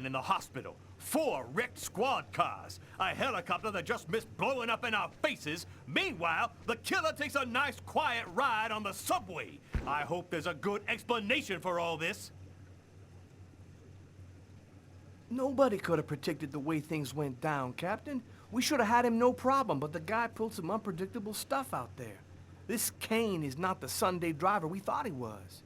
in the hospital, 4 wrecked squad cars, a helicopter that just missed blowing up in our faces. Meanwhile, the killer takes a nice quiet ride on the subway. I hope there's a good explanation for all this. Nobody could have predicted the way things went down, Captain. We should have had him no problem, but the guy pulled some unpredictable stuff out there. This Kane is not the Sunday driver we thought he was.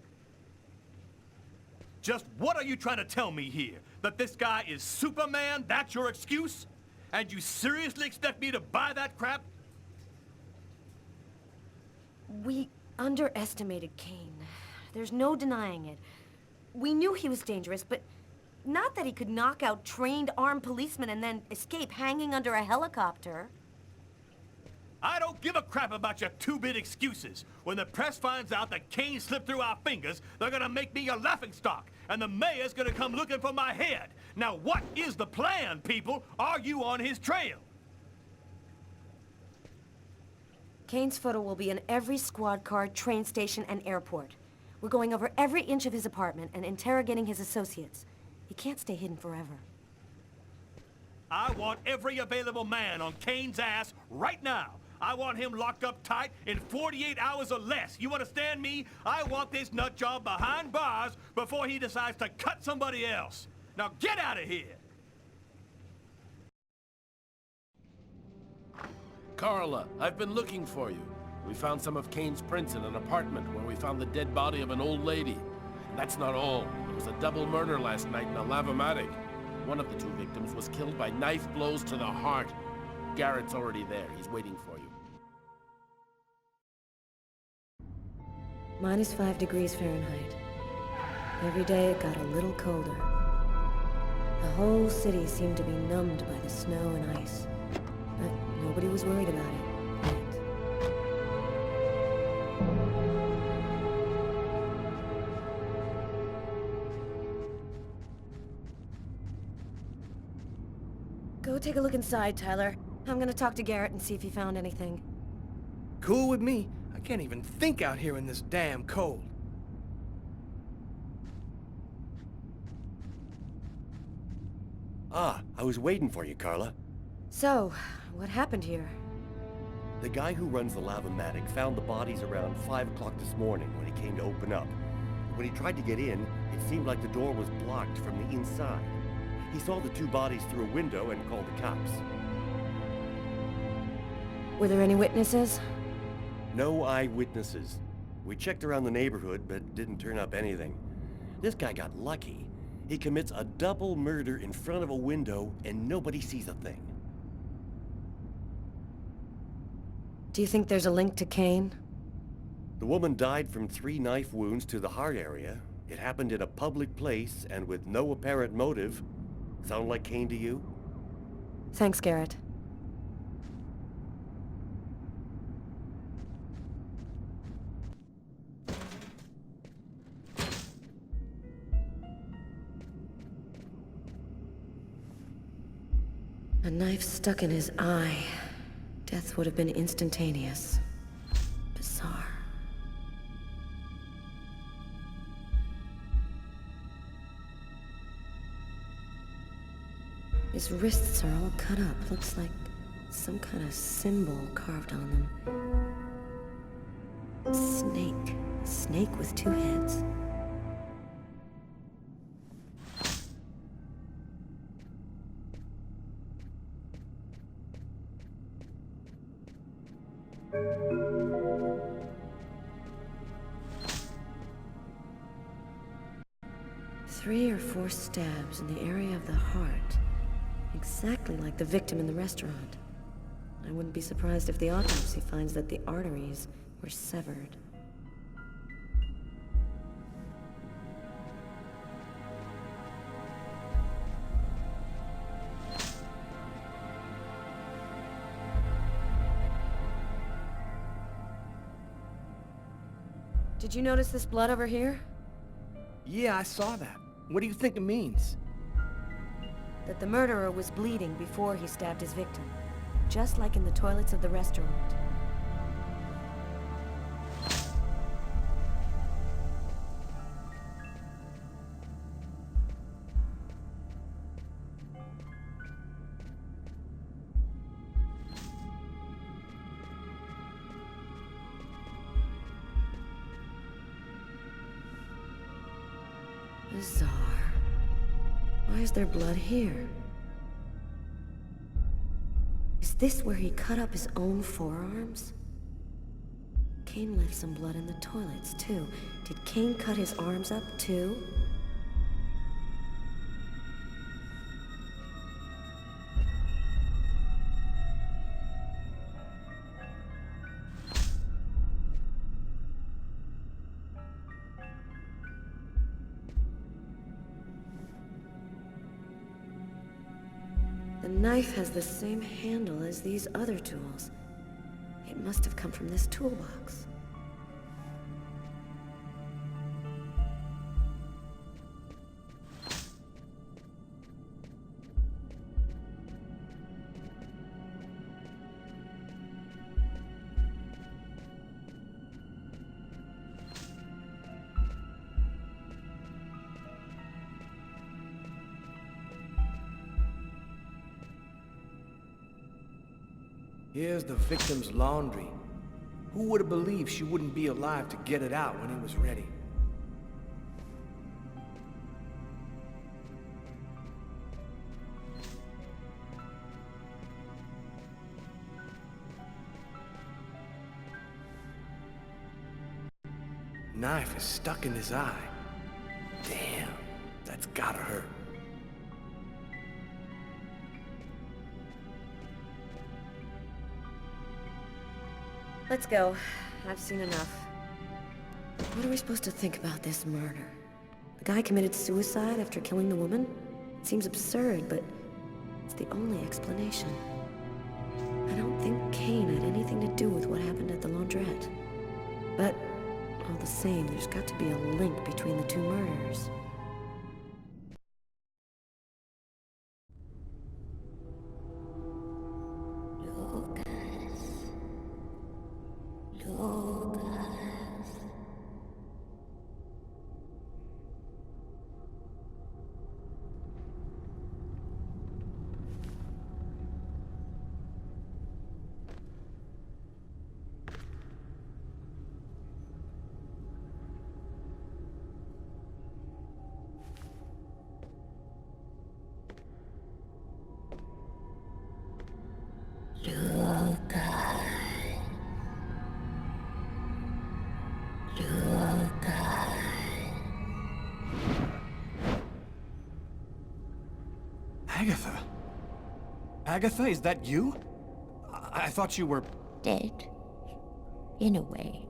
Just what are you trying to tell me here? That this guy is Superman? That's your excuse? And you seriously expect me to buy that crap? We underestimated Kane. There's no denying it. We knew he was dangerous, but not that he could knock out trained armed policemen and then escape hanging under a helicopter. I don't give a crap about your 2-bit excuses. When the press finds out that Kane slipped through our fingers, they're gonna make me a laughingstock, and the mayor's gonna come looking for my head. Now what is the plan, people? Are you on his trail? Kane's photo will be in every squad car, train station, and airport. We're going over every inch of his apartment and interrogating his associates. He can't stay hidden forever. I want every available man on Kane's ass right now. I want him locked up tight in 48 hours or less. You understand me? I want this nutjob behind bars before he decides to cut somebody else. Now get out of here! Carla, I've been looking for you. We found some of Kane's prints in an apartment where we found the dead body of an old lady. And that's not all. There was a double murder last night in a lavomatic. One of the 2 victims was killed by knife blows to the heart. Garrett's already there. He's waiting for you. -5 degrees Fahrenheit. Every day it got a little colder. The whole city seemed to be numbed by the snow and ice. But nobody was worried about it. Go take a look inside, Tyler. I'm gonna talk to Garrett and see if he found anything. Cool with me. I can't even think out here in this damn cold. Ah, I was waiting for you, Carla. So, what happened here? The guy who runs the lavomatic found the bodies around 5 o'clock this morning when he came to open up. When he tried to get in, it seemed like the door was blocked from the inside. He saw the 2 bodies through a window and called the cops. Were there any witnesses? No eyewitnesses. We checked around the neighborhood, but didn't turn up anything. This guy got lucky. He commits a double murder in front of a window, and nobody sees a thing. Do you think there's a link to Kane? The woman died from 3 knife wounds to the heart area. It happened in a public place and with no apparent motive. Sound like Kane to you? Thanks, Garrett. A knife stuck in his eye. Death would have been instantaneous. Bizarre. His wrists are all cut up. Looks like some kind of symbol carved on them. Snake. A snake with 2 heads. Three or 4 stabs in the area of the heart. Exactly like the victim in the restaurant. I wouldn't be surprised if the autopsy finds that the arteries were severed. Did you notice this blood over here? Yeah, I saw that. What do you think it means? That the murderer was bleeding before he stabbed his victim. Just like in the toilets of the restaurant. Bizarre. Why is there blood here? Is this where he cut up his own forearms? Kane left some blood in the toilets, too. Did Kane cut his arms up, too? The knife has the same handle as these other tools. It must have come from this toolbox. Here's the victim's laundry. Who would have believed she wouldn't be alive to get it out when it was ready? Knife is stuck in his eye. Damn, that's gotta hurt. Let's go. I've seen enough. What are we supposed to think about this murder? The guy committed suicide after killing the woman? It seems absurd, but it's the only explanation. I don't think Kane had anything to do with what happened at the laundrette. But, all the same, there's got to be a link between the two murders. Agatha? Agatha, is that you? I thought you were... Dead. In a way.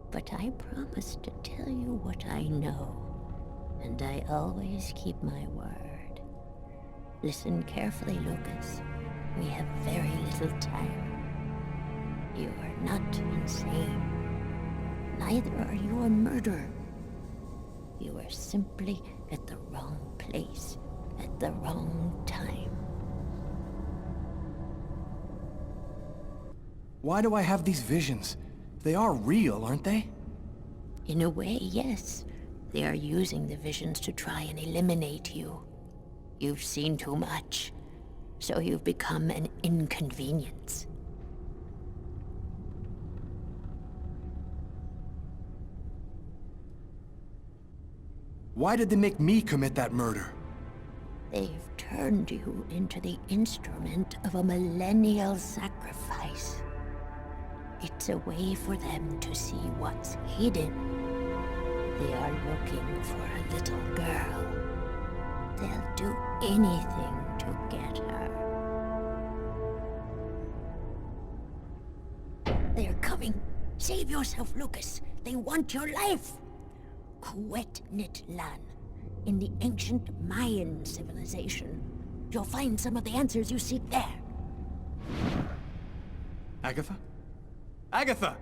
But I promised to tell you what I know. And I always keep my word. Listen carefully, Lucas. We have very little time. You are not insane. Neither are you a murderer. You are simply at the wrong place, at the wrong time. Why do I have these visions? They are real, aren't they? In a way, yes. They are using the visions to try and eliminate you. You've seen too much, so you've become an inconvenience. Why did they make me commit that murder? They've turned you into the instrument of a millennial sacrifice. It's a way for them to see what's hidden. They are looking for a little girl. They'll do anything to get her. They're coming. Save yourself, Lucas. They want your life. Kuwet-Nitlan, in the ancient Mayan civilization. You'll find some of the answers you seek there. Agatha? Agatha!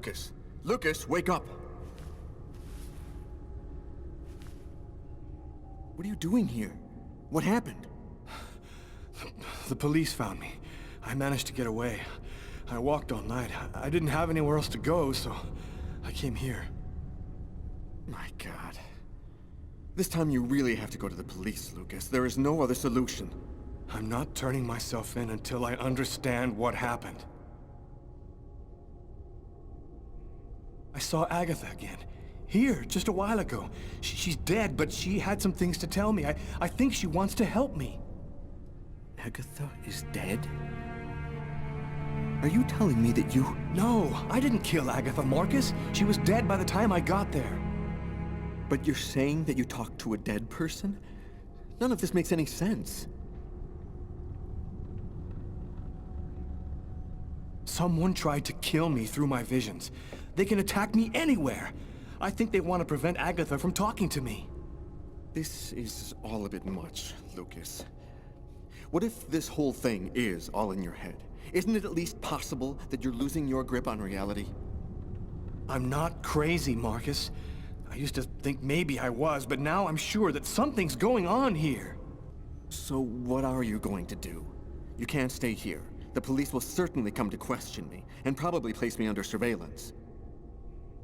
Lucas! Lucas, wake up! What are you doing here? What happened? The police found me. I managed to get away. I walked all night. I didn't have anywhere else to go, so I came here. My God. This time you really have to go to the police, Lucas. There is no other solution. I'm not turning myself in until I understand what happened. I saw Agatha again. Here, just a while ago. She's dead, but she had some things to tell me. I think she wants to help me. Agatha is dead? Are you telling me that you... No, I didn't kill Agatha, Marcus. She was dead by the time I got there. But you're saying that you talked to a dead person? None of this makes any sense. Someone tried to kill me through my visions. They can attack me anywhere. I think they want to prevent Agatha from talking to me. This is all a bit much, Lucas. What if this whole thing is all in your head? Isn't it at least possible that you're losing your grip on reality? I'm not crazy, Marcus. I used to think maybe I was, but now I'm sure that something's going on here. So what are you going to do? You can't stay here. The police will certainly come to question me, and probably place me under surveillance.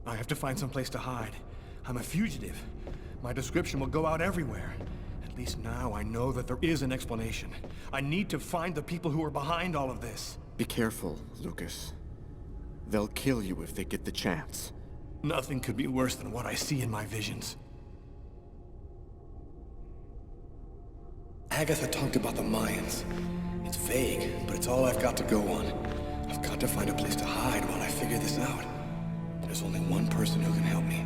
I have to find some place to hide. I'm a fugitive. My description will go out everywhere. At least now I know that there is an explanation. I need to find the people who are behind all of this. Be careful, Lucas. They'll kill you if they get the chance. Nothing could be worse than what I see in my visions. Agatha talked about the Mayans. It's vague, but it's all I've got to go on. I've got to find a place to hide while I figure this out. There's only one person who can help me.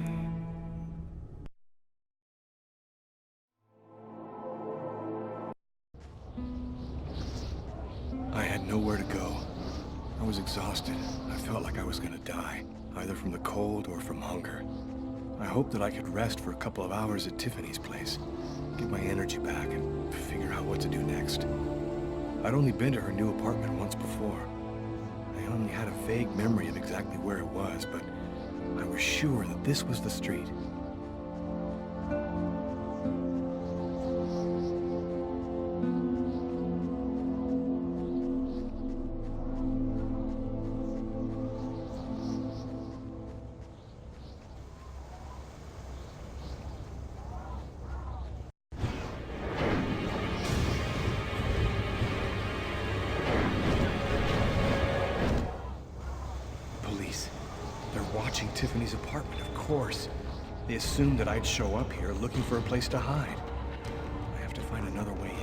I had nowhere to go. I was exhausted. I felt like I was gonna die, either from the cold or from hunger. I hoped that I could rest for a couple of hours at Tiffany's place, get my energy back, and figure out what to do next. I'd only been to her new apartment once before. I only had a vague memory of exactly where it was, but I was sure that this was the street. Watching Tiffany's apartment, of course. They assumed that I'd show up here looking for a place to hide. I have to find another way in.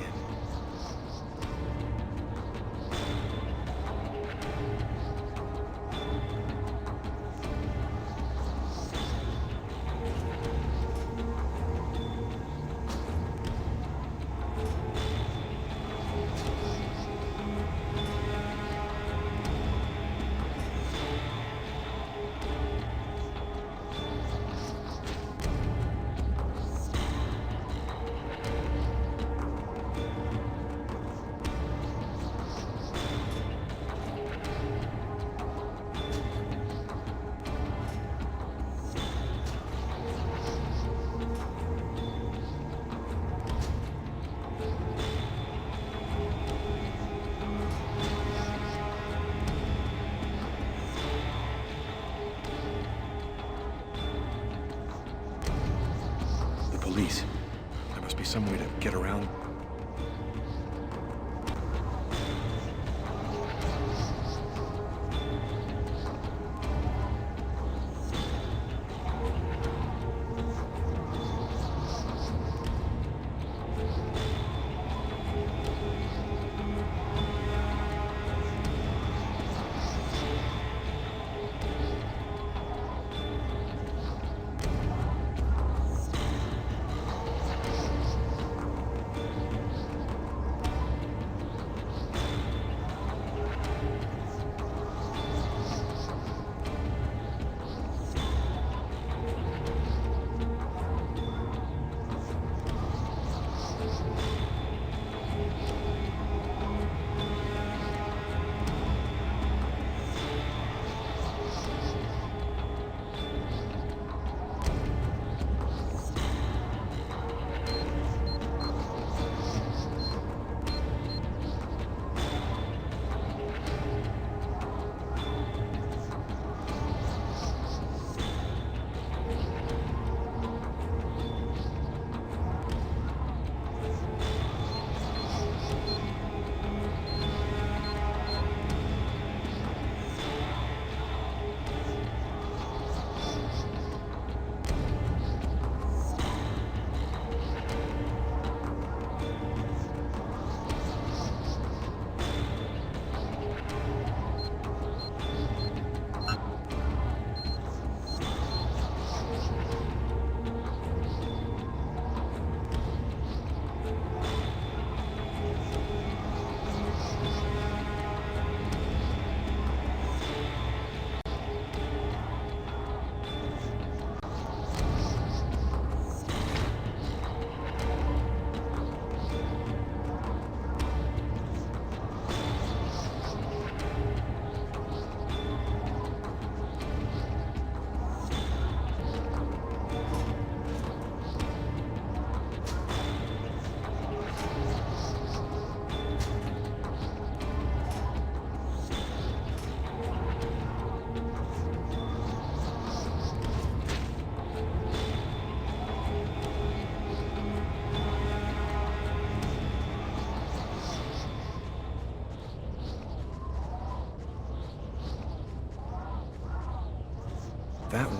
Police. There must be some way to get around.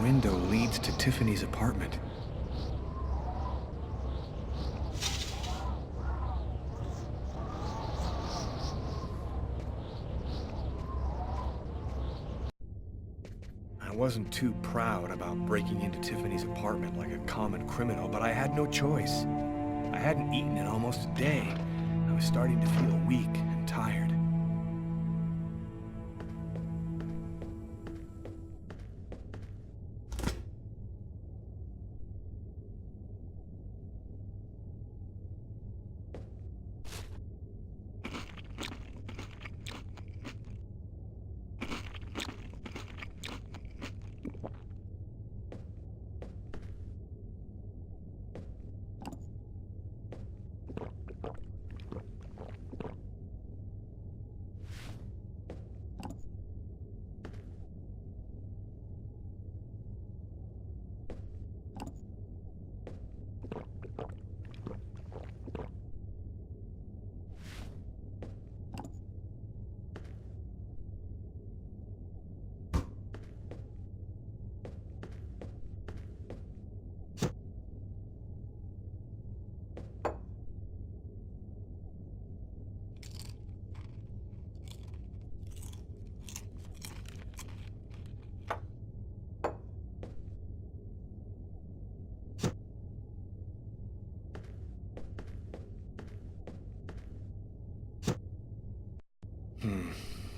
window leads to Tiffany's apartment. I wasn't too proud about breaking into Tiffany's apartment like a common criminal, but I had no choice. I hadn't eaten in almost a day. I was starting to feel weak and tired.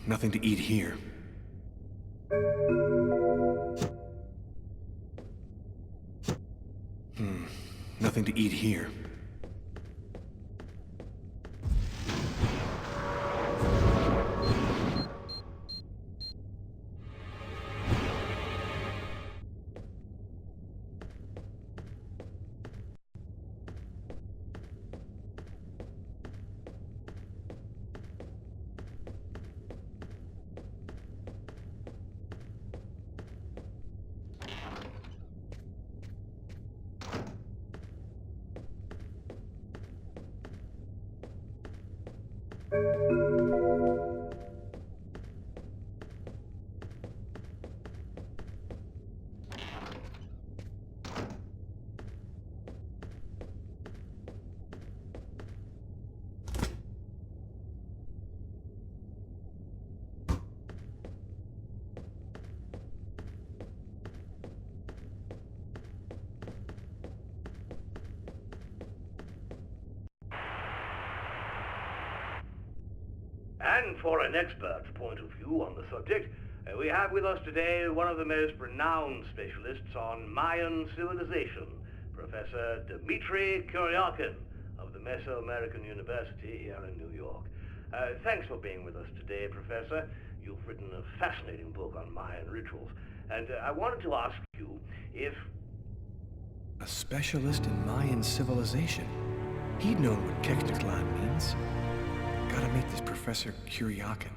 Nothing to eat here. Nothing to eat here. And for an expert's point of view on the subject, we have with us today one of the most renowned specialists on Mayan civilization, Professor Dmitry Kuryakin of the Mesoamerican University here in New York. Thanks for being with us today, Professor. You've written a fascinating book on Mayan rituals, and I wanted to ask you if... A specialist in Mayan civilization. He'd known what Kekteklan means. Gotta meet this Professor Kuryakin.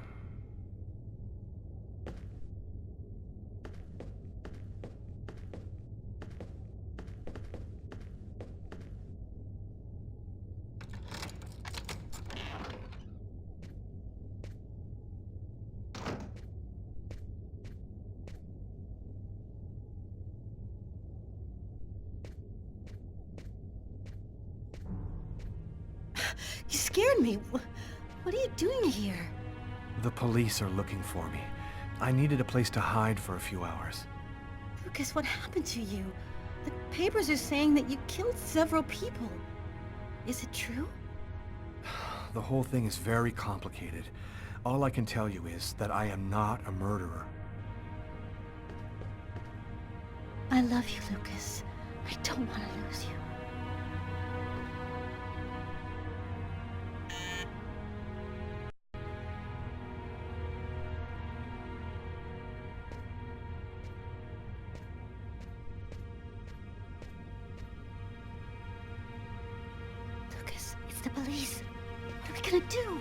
You scared me. What are you doing here? The police are looking for me. I needed a place to hide for a few hours. Lucas, what happened to you? The papers are saying that you killed several people. Is it true? The whole thing is very complicated. All I can tell you is that I am not a murderer. I love you, Lucas. I don't want to lose you. The police. What are we gonna do?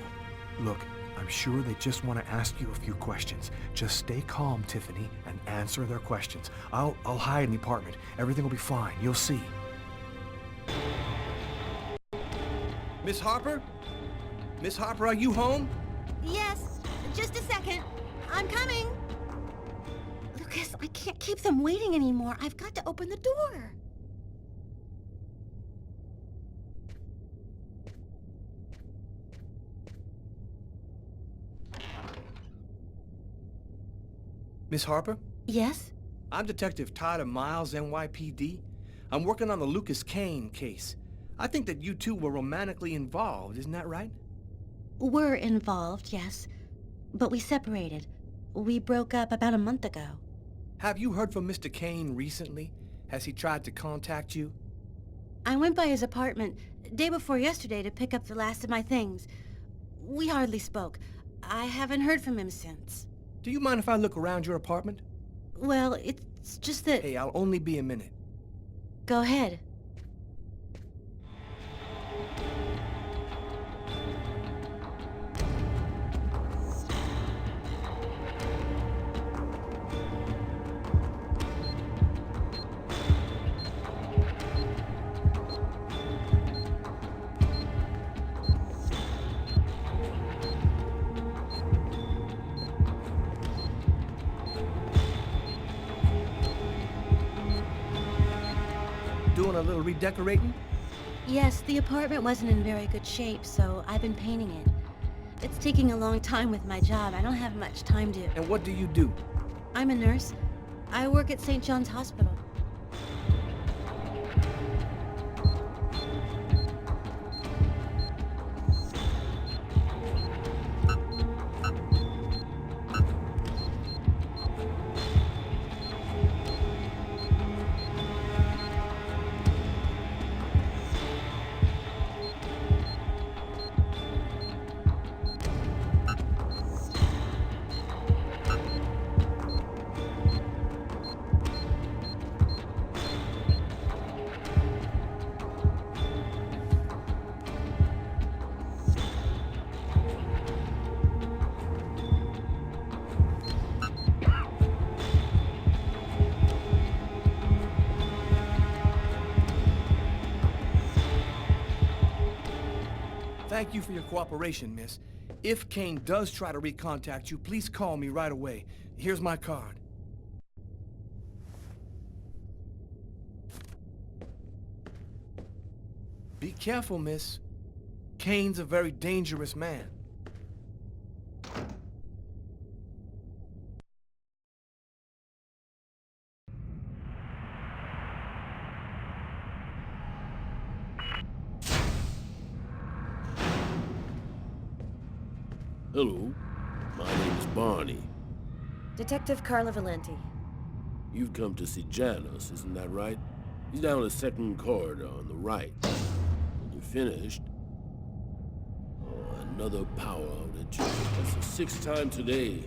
Look, I'm sure they just want to ask you a few questions. Just stay calm, Tiffany, and answer their questions. I'll hide in the apartment. Everything will be fine. You'll see. Miss Harper? Miss Harper, are you home? Yes, just a second. I'm coming. Lucas, I can't keep them waiting anymore. I've got to open the door. Miss Harper? Yes? I'm Detective Tyler Miles, NYPD. I'm working on the Lucas Kane case. I think that you two were romantically involved, isn't that right? We're involved, yes. But we separated. We broke up about a month ago. Have you heard from Mr. Kane recently? Has he tried to contact you? I went by his apartment day before yesterday to pick up the last of my things. We hardly spoke. I haven't heard from him since. Do you mind if I look around your apartment? Well, it's just that... Hey, I'll only be a minute. Go ahead. Doing a little redecorating? Yes, the apartment wasn't in very good shape, so I've been painting it. It's taking a long time with my job. I don't have much time to... And what do you do? I'm a nurse. I work at St. John's Hospital. Thank you for your cooperation, miss. If Kane does try to recontact you, please call me right away. Here's my card. Be careful, miss. Kane's a very dangerous man. Hello, my name is Barney. Detective Carla Valenti. You've come to see Janus, isn't that right? He's down the second corridor on the right. When you're finished... Oh, another power outage. That's the sixth time today.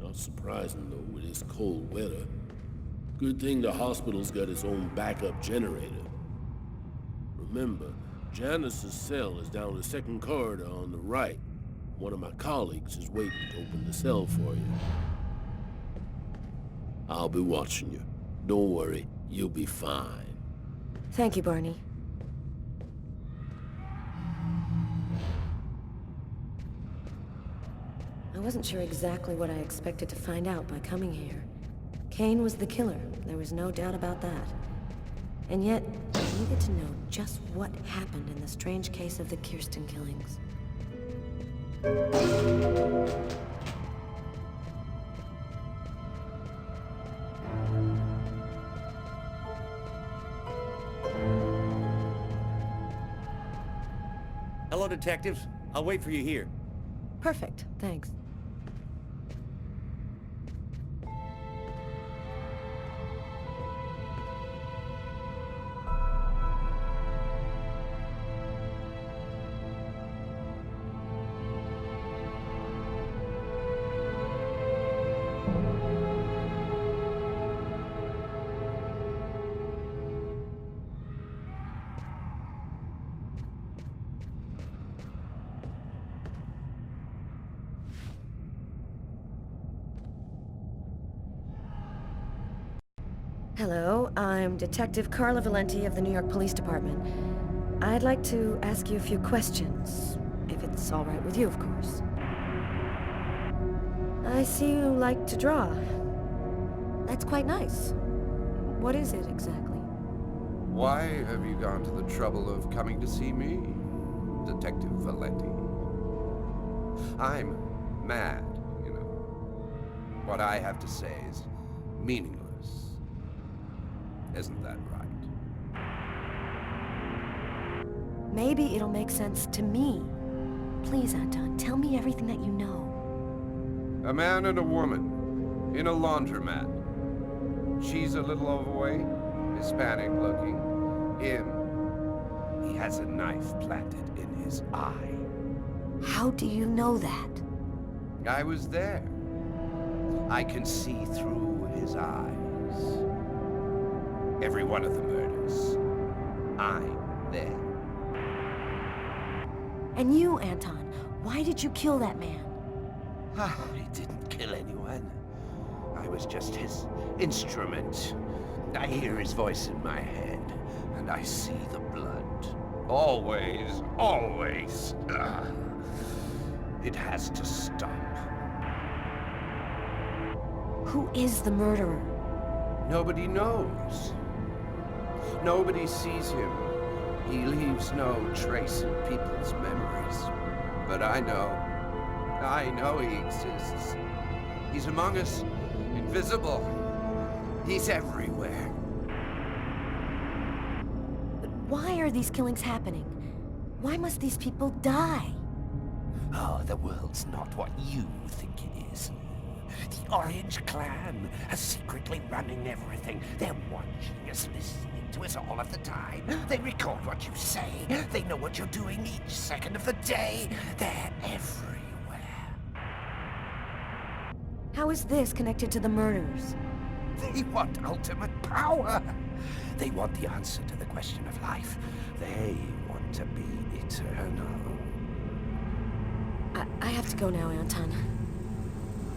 Not surprising, though, with this cold weather. Good thing the hospital's got its own backup generator. Remember, Janus's cell is down the second corridor on the right. One of my colleagues is waiting to open the cell for you. I'll be watching you. Don't worry, you'll be fine. Thank you, Barney. I wasn't sure exactly what I expected to find out by coming here. Kane was the killer. There was no doubt about that. And yet, I needed to know just what happened in the strange case of the Kirsten killings. Hello, detectives. I'll wait for you here. Perfect, thanks. Hello, I'm Detective Carla Valenti of the New York Police Department. I'd like to ask you a few questions, if it's all right with you, of course. I see you like to draw. That's quite nice. What is it exactly? Why have you gone to the trouble of coming to see me, Detective Valenti? I'm mad, you know. What I have to say is meaningless. Isn't that right? Maybe it'll make sense to me. Please, Anton, tell me everything that you know. A man and a woman in a laundromat. She's a little overweight, Hispanic looking. Him, he has a knife planted in his eye. How do you know that? I was there. I can see through his eyes. Every one of the murders. I'm there. And you, Anton, why did you kill that man? I didn't kill anyone. I was just his instrument. I hear his voice in my head, and I see the blood. Always, always. It has to stop. Who is the murderer? Nobody knows. Nobody sees him. He leaves no trace in people's memories. But I know he exists. He's among us, invisible. He's everywhere. But why are these killings happening? Why must these people die? Oh, the world's not what you think it is. The Orange Clan are secretly running everything. They're watching us, listening to us all of the time. They record what you say. They know what you're doing each second of the day. They're everywhere. How is this connected to the murders? They want ultimate power. They want the answer to the question of life. They want to be eternal. I have to go now, Anton.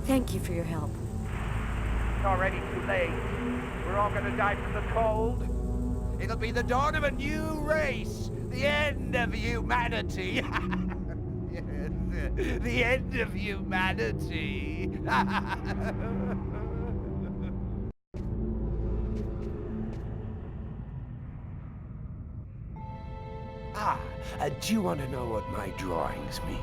Thank you for your help. It's already too late. We're all gonna die from the cold. It'll be the dawn of a new race. The end of humanity. Yes, the end of humanity. Do you want to know what my drawings mean?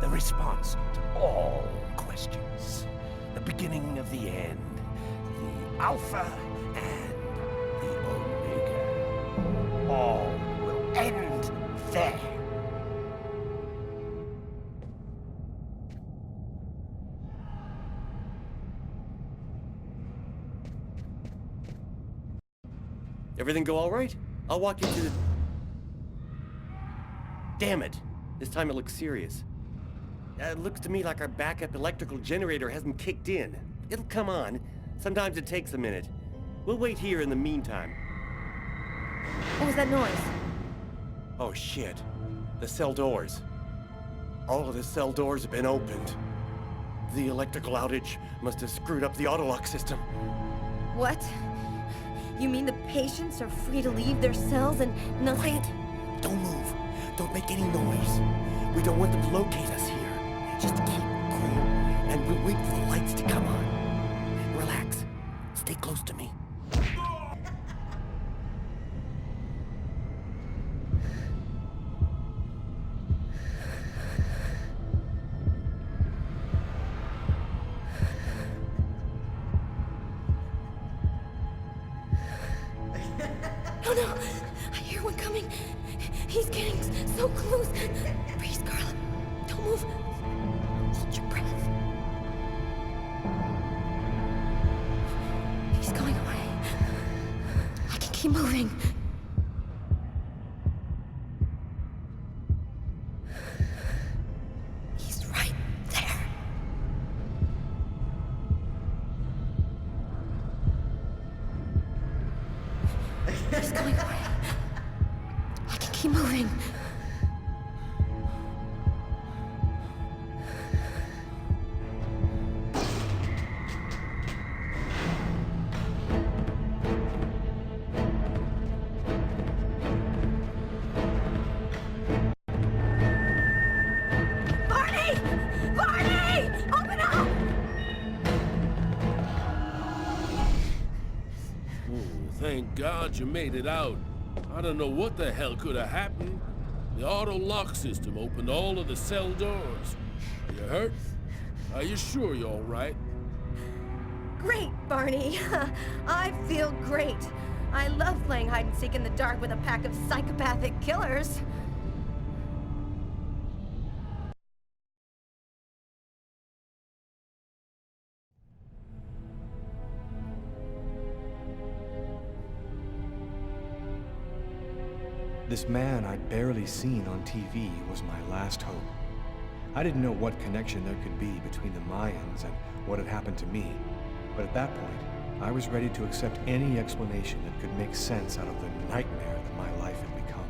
The response to all questions. The beginning of the end. The Alpha and the Omega. All will end there. Everything go all right? I'll walk you to the... Damn it! This time it looks serious. It looks to me like our backup electrical generator hasn't kicked in. It'll come on. Sometimes it takes a minute. We'll wait here in the meantime. What was that noise? Oh shit. The cell doors. All of the cell doors have been opened. The electrical outage must have screwed up the autolock system. What? You mean the patients are free to leave their cells and nothing... Wait! Don't move. Don't make any noise. We don't want them to locate us here. Just keep cool, and we'll wait for the lights to come on. Relax. Stay close to me. Oh no! I hear one coming. He's getting so close. Breathe, Scarlet. Don't move. Hold your breath. He's going away. I can keep moving. He's right there. He's going away. I can keep moving. Barney! Barney! Open up! thought you made it out. I don't know what the hell could have happened. The auto lock system opened all of the cell doors. Are you hurt? Are you sure you're all right? Great, Barney. I feel great. I love playing hide-and-seek in the dark with a pack of psychopathic killers. This man I'd barely seen on TV was my last hope. I didn't know what connection there could be between the Mayans and what had happened to me, but at that point, I was ready to accept any explanation that could make sense out of the nightmare that my life had become.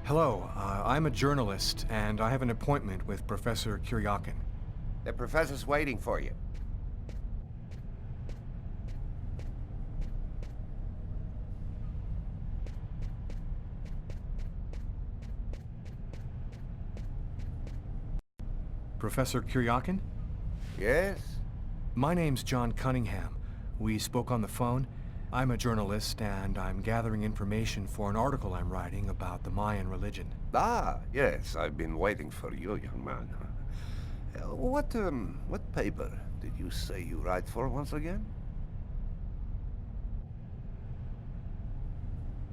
Hello, I'm a journalist, and I have an appointment with Professor Kuryakin. The professor's waiting for you. Professor Kuryakin? Yes? My name's John Cunningham. We spoke on the phone. I'm a journalist, and I'm gathering information for an article I'm writing about the Mayan religion. Ah, yes, I've been waiting for you, young man. What paper did you say you write for once again?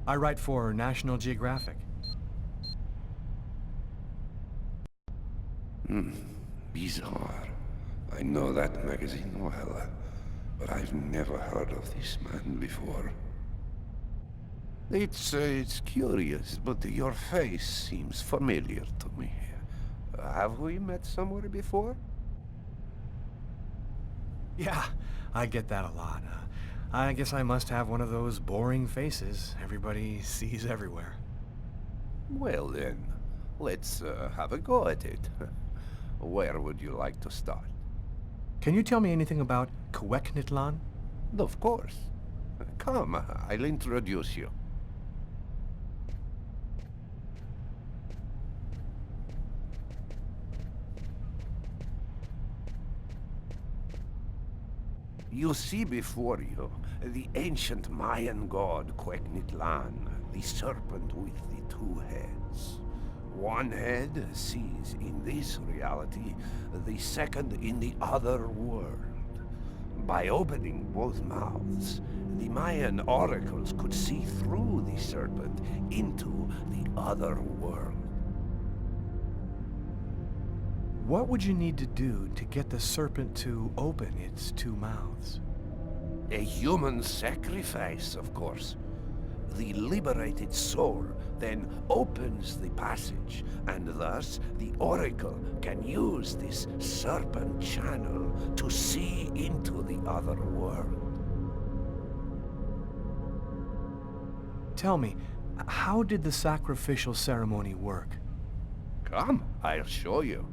I write for National Geographic. Bizarre. I know that magazine well, but I've never heard of this man before. It's curious, but your face seems familiar to me. Have we met somewhere before? Yeah, I get that a lot. I guess I must have one of those boring faces everybody sees everywhere. Well then, let's have a go at it. Where would you like to start? Can you tell me anything about Quequenitlan? Of course. Come, I'll introduce you. You see before you the ancient Mayan god Quequenitlan, the serpent with the two heads. One head sees in this reality, the second in the other world. By opening both mouths, the Mayan oracles could see through the serpent into the other world. What would you need to do to get the serpent to open its two mouths? A human sacrifice, of course. The liberated soul then opens the passage, and thus the Oracle can use this serpent channel to see into the other world. Tell me, how did the sacrificial ceremony work? Come, I'll show you.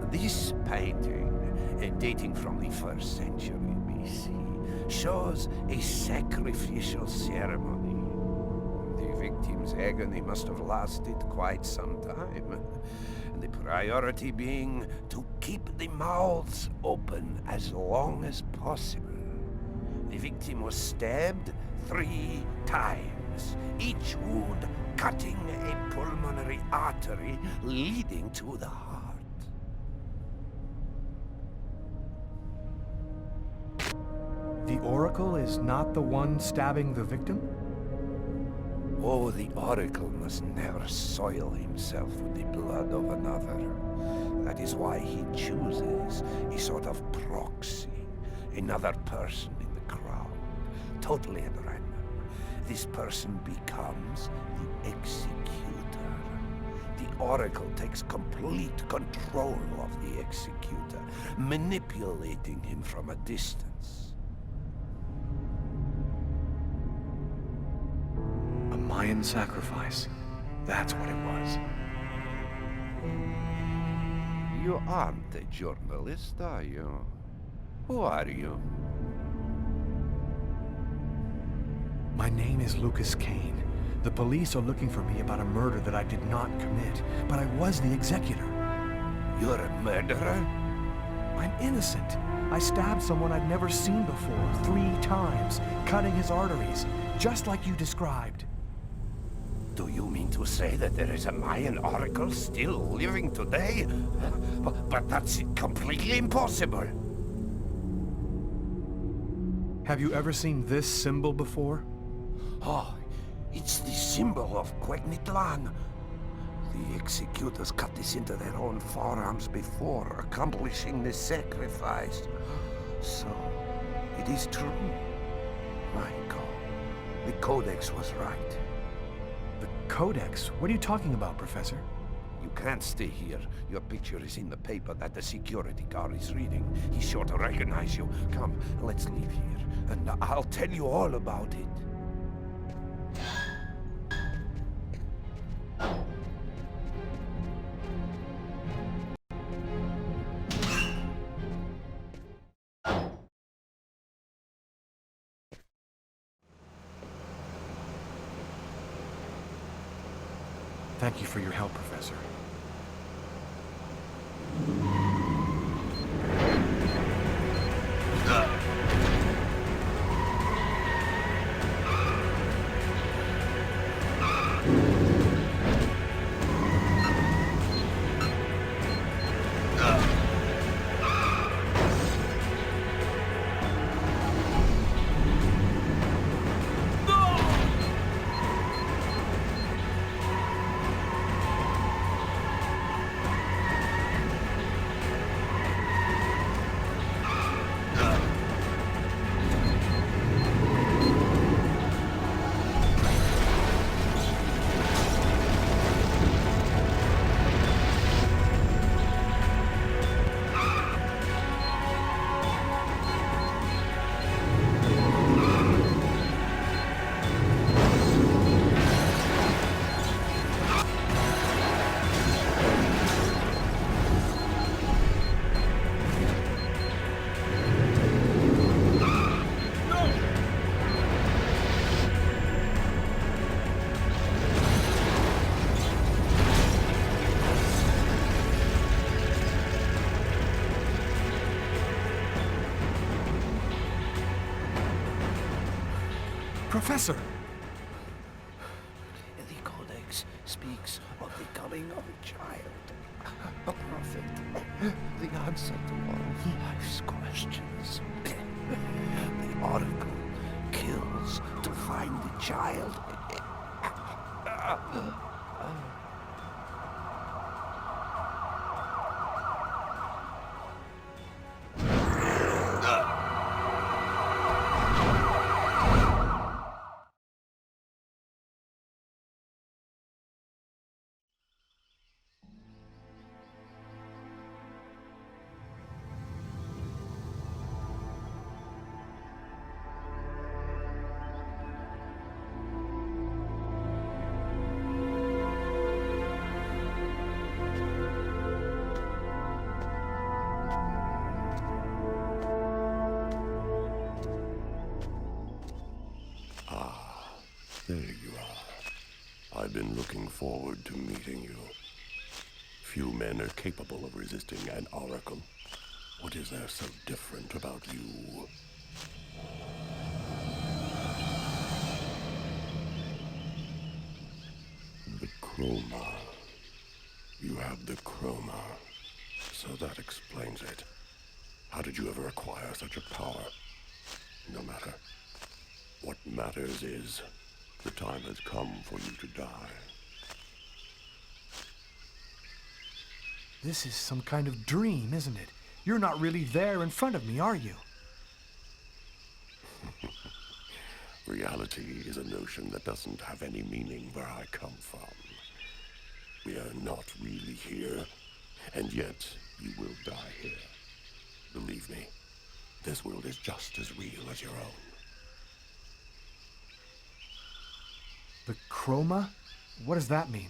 This painting, dating from the 1st century BC, shows a sacrificial ceremony. The victim's agony must have lasted quite some time, the priority being to keep the mouths open as long as possible. The victim was stabbed 3 times, each wound cutting a pulmonary artery leading to the heart. The Oracle is not the one stabbing the victim? Oh, the Oracle must never soil himself with the blood of another. That is why he chooses a sort of proxy, another person in the crowd, totally at random. This person becomes the executor. The Oracle takes complete control of the executor, manipulating him from a distance. Mayan sacrifice. That's what it was. You aren't a journalist, are you? Who are you? My name is Lucas Kane. The police are looking for me about a murder that I did not commit, but I was the executor. You're a murderer? I'm innocent. I stabbed someone I'd never seen before 3 times, cutting his arteries, just like you described. Do you mean to say that there is a Mayan oracle still living today? But that's completely impossible. Have you ever seen this symbol before? Oh, it's the symbol of Quegnitlan. The executors cut this into their own forearms before accomplishing the sacrifice. So, it is true. My God, the Codex was right. The Codex? What are you talking about, Professor? You can't stay here. Your picture is in the paper that the security guard is reading. He's sure to recognize you. Come, let's leave here, and I'll tell you all about it. Thank you for your help, Professor. Professor! The Codex speaks of the coming of a child, a prophet, the answer to all of life's questions. The oracle kills to find the child. There you are. I've been looking forward to meeting you. Few men are capable of resisting an oracle. What is there so different about you? The chroma. You have the chroma. So that explains it. How did you ever acquire such a power? No matter. What matters is, the time has come for you to die. This is some kind of dream, isn't it? You're not really there in front of me, are you? Reality is a notion that doesn't have any meaning where I come from. We are not really here, and yet you will die here. Believe me, this world is just as real as your own. The chroma? What does that mean?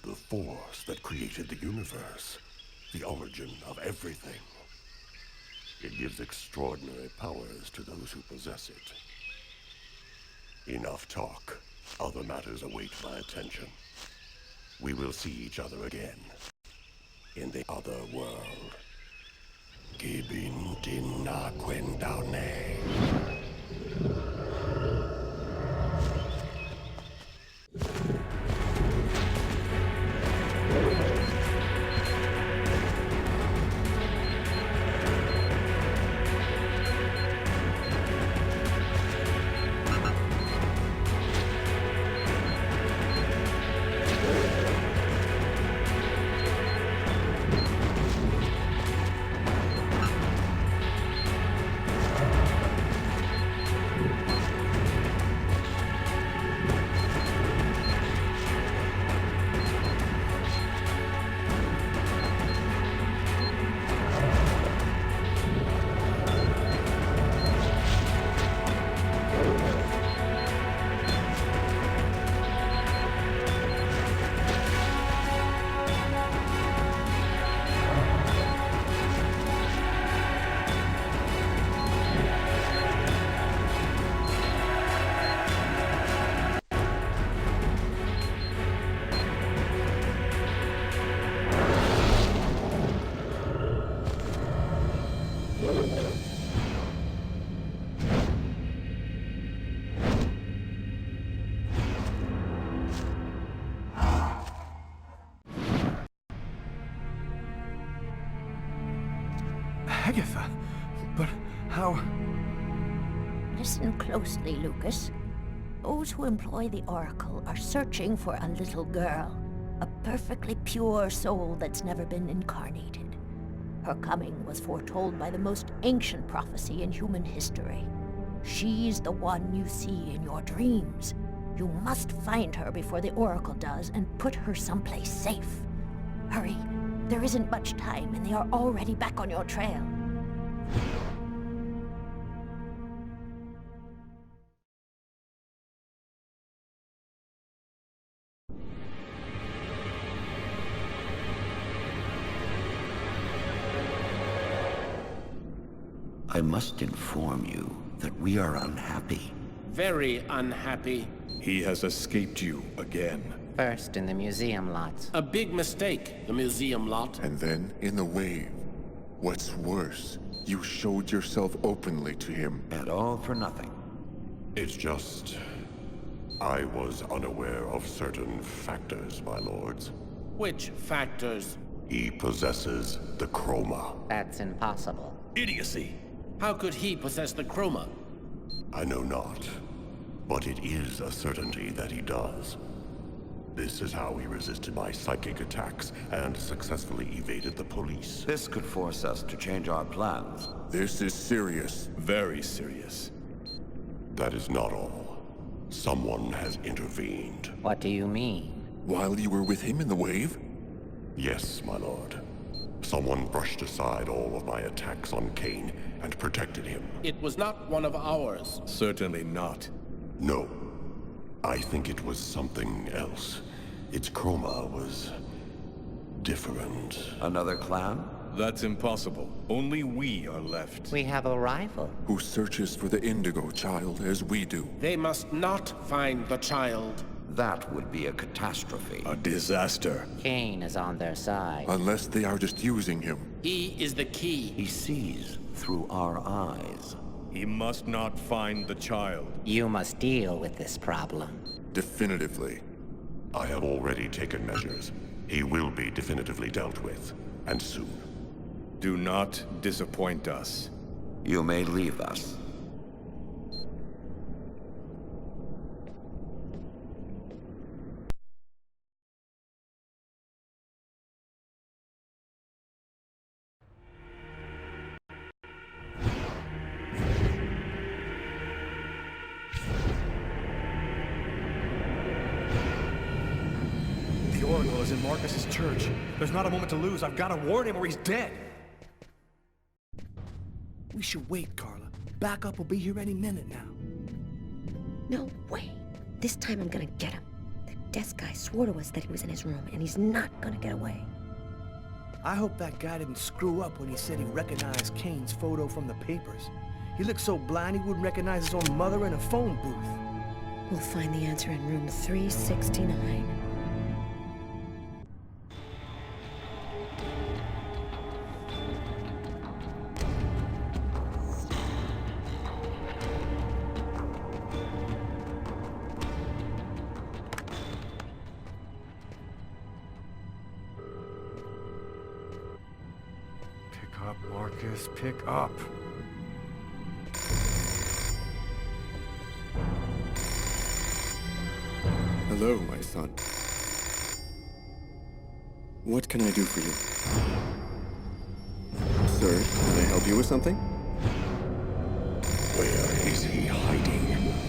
The force that created the universe. The origin of everything. It gives extraordinary powers to those who possess it. Enough talk. Other matters await my attention. We will see each other again. In the other world. Gibin dinna quendaune. Agatha, but how... Listen closely, Lucas. Those who employ the Oracle are searching for a little girl, a perfectly pure soul that's never been incarnated. Her coming was foretold by the most ancient prophecy in human history. She's the one you see in your dreams. You must find her before the Oracle does and put her someplace safe. Hurry, there isn't much time and they are already back on your trail. I must inform you that we are unhappy. Very unhappy. He has escaped you again. First in the museum lot. A big mistake, the museum lot. And then in the wave. What's worse, you showed yourself openly to him. And all for nothing. It's just... I was unaware of certain factors, my lords. Which factors? He possesses the chroma. That's impossible. Idiocy. How could he possess the chroma? I know not, but it is a certainty that he does. This is how he resisted my psychic attacks and successfully evaded the police. This could force us to change our plans. This is serious. Very serious. That is not all. Someone has intervened. What do you mean? While you were with him in the wave? Yes, my lord. Someone brushed aside all of my attacks on Kane and protected him. It was not one of ours. Certainly not. No. I think it was something else. Its chroma was... different. Another clan? That's impossible. Only we are left. We have a rival. Who searches for the Indigo Child as we do. They must not find the child. That would be a catastrophe. A disaster. Kane is on their side. Unless they are just using him. He is the key. He sees through our eyes. He must not find the child. You must deal with this problem. Definitively. I have already taken measures. He will be definitively dealt with. And soon. Do not disappoint us. You may leave us. The Oracle is in Marcus's church. There's not a moment to lose. I've got to warn him or he's dead. We should wait, Carla. Backup will be here any minute now. No way. This time I'm gonna get him. The desk guy swore to us that he was in his room, and he's not gonna get away. I hope that guy didn't screw up when he said he recognized Kane's photo from the papers. He looked so blind he wouldn't recognize his own mother in a phone booth. We'll find the answer in room 369. Pick up, Marcus, pick up. Hello, my son. What can I do for you? Sir, can I help you with something? Where is he hiding?